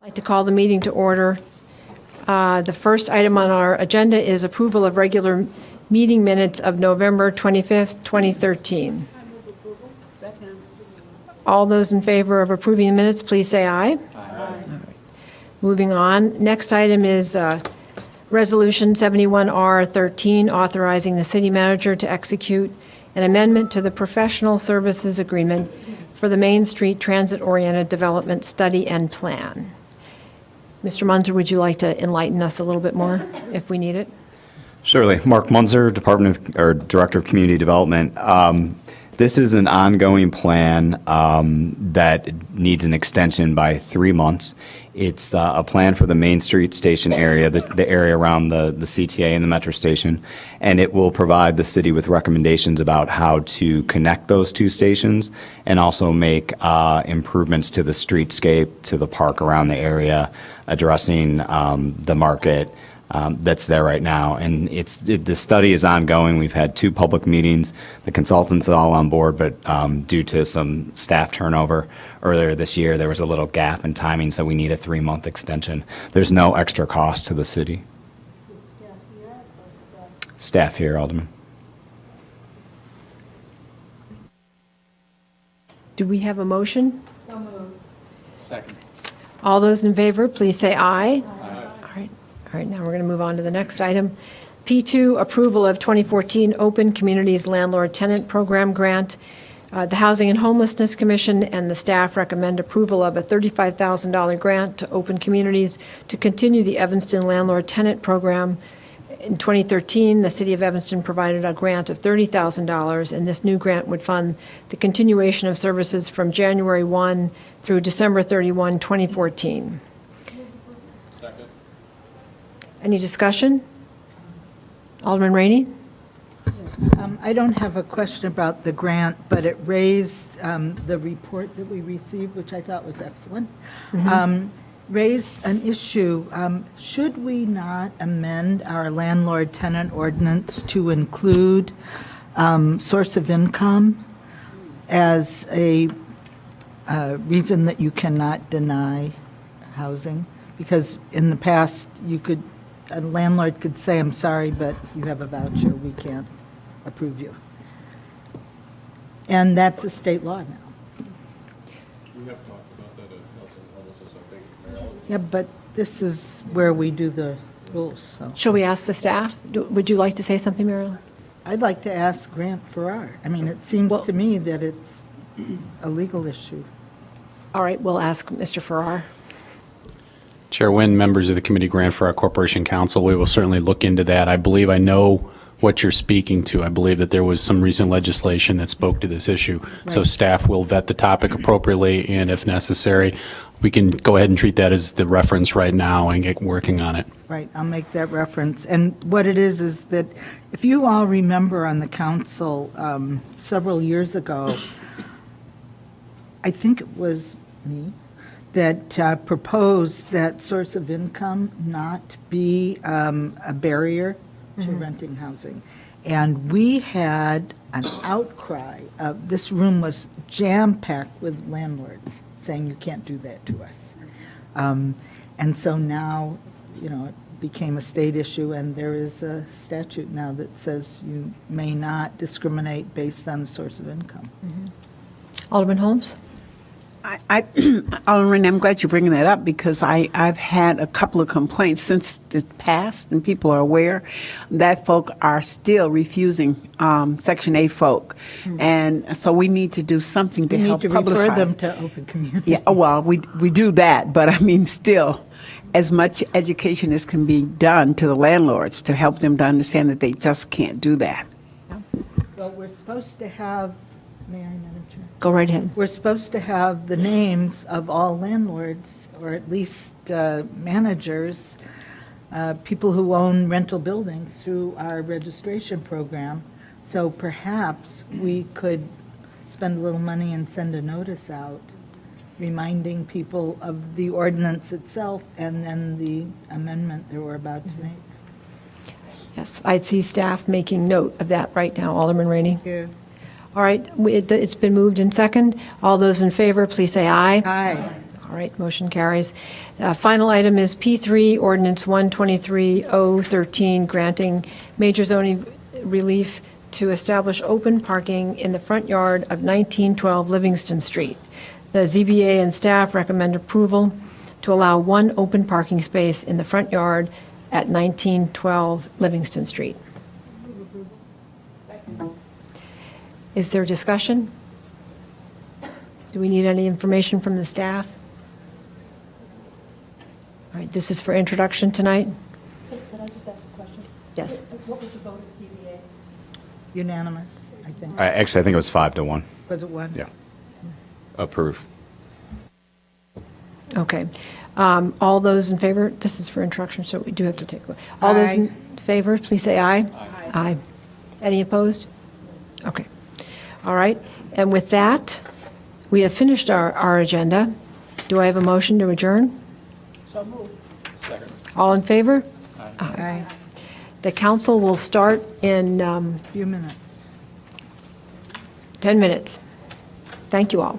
I'd like to call the meeting to order. The first item on our agenda is approval of regular meeting minutes of November 25th, 2013. All those in favor of approving the minutes, please say aye. Aye. Moving on, next item is Resolution 71R13, authorizing the city manager to execute an amendment to the professional services agreement for the Main Street Transit-Oriented Development Study and Plan. Mr. Munzer, would you like to enlighten us a little bit more if we need it? Surely. Mark Munzer, Director of Community Development. This is an ongoing plan that needs an extension by 3 months. It's a plan for the Main Street Station area, the area around the CTA and the metro station, and it will provide the city with recommendations about how to connect those two stations and also make improvements to the streetscape, to the park around the area, addressing the market that's there right now. And the study is ongoing. We've had 2 public meetings. The consultants are all on board, but due to some staff turnover earlier this year, there was a little gap in timing, so we need a 3-month extension. There's no extra cost to the city. Is it staff here or staff? Staff here, Alderman. Do we have a motion? So moved. Second. All those in favor, please say aye. All right, now we're going to move on to the next item. P2, approval of 2014 Open Communities Landlord Tenant Program Grant. The Housing and Homelessness Commission and the staff recommend approval of a $35,000 grant to Open Communities to continue the Evanston Landlord Tenant Program. In 2013, the City of Evanston provided a grant of $30,000, and this new grant would fund the continuation of services from January 1 through December 31, 2014. Second. Any discussion? Alderman Rainey? I don't have a question about the grant, but it raised the report that we received, which I thought was excellent, raised an issue. Should we not amend our landlord-tenant ordinance to include source of income as a reason that you cannot deny housing? Because in the past, a landlord could say, I'm sorry, but you have a voucher, we can't approve you. And that's a state law now. We have talked about that at Health and Homelessness, I think, Maryland. Yeah, but this is where we do the rules, so. Shall we ask the staff? Would you like to say something, Marilyn? I'd like to ask Grant Farrar. I mean, it seems to me that it's a legal issue. All right, we'll ask Mr. Farrar. Chair Wynn, members of the committee, grant for our Corporation Council, we will certainly look into that. I believe I know what you're speaking to. I believe that there was some recent legislation that spoke to this issue. So Right. staff will vet the topic appropriately, and if necessary, we can go ahead and treat that as the reference right now and get working on it. Right, I'll make that reference. And what it is that if you all remember on the council several years ago, I think it was me, that proposed that source of income not be a barrier to renting housing. And we had an outcry. This room was jam-packed with landlords saying you can't do that to us. And so now, it became a state issue, and there is a statute now that says you may not discriminate based on the source of income. Alderman Holmes? Alderman, I'm glad you're bringing that up because I've had a couple of complaints since it passed, and people are aware that folk are still refusing Section 8 folk. And so we need to do something to We help need to publicize. refer them to open community. Yeah, well, we do that, but I mean, still, as much education as can be done to the landlords to help them to understand that they just can't do that. Well, we're supposed to have, may I, Madam Chair? Go right ahead. We're supposed to have the names of all landlords, or at least managers, people who own rental buildings through our registration program. So perhaps we could spend a little money and send a notice out reminding people of the ordinance itself and then the amendment that we're about to make. Yes, I see staff making note of that right now. Alderman Rainey? Yeah. All right, it's been moved and second. All those in favor, please say aye. Aye. All All right, motion carries. Final item is P3, Ordinance 123-013, granting major zoning relief to establish open parking in the front yard of 1912 Livingston Street. The ZBA and staff recommend approval to allow one open parking space in the front yard at 1912 Livingston Street. Is there discussion? Do we need any information from the staff? All right, this is for introduction tonight? Can I just ask a question? Yes. What was the vote at ZBA? Unanimous, I think. Actually, I think it was 5-1. Was it one? Yeah. Approve. Okay. All those in favor, this is for introduction, so we do have to take, all those in favor, please say aye. Aye. Any opposed? Okay. All right, and with that, we have finished our agenda. Do I have a motion to adjourn? So moved. All in favor? Aye. The council will start in Few minutes. 10 minutes. Thank you all.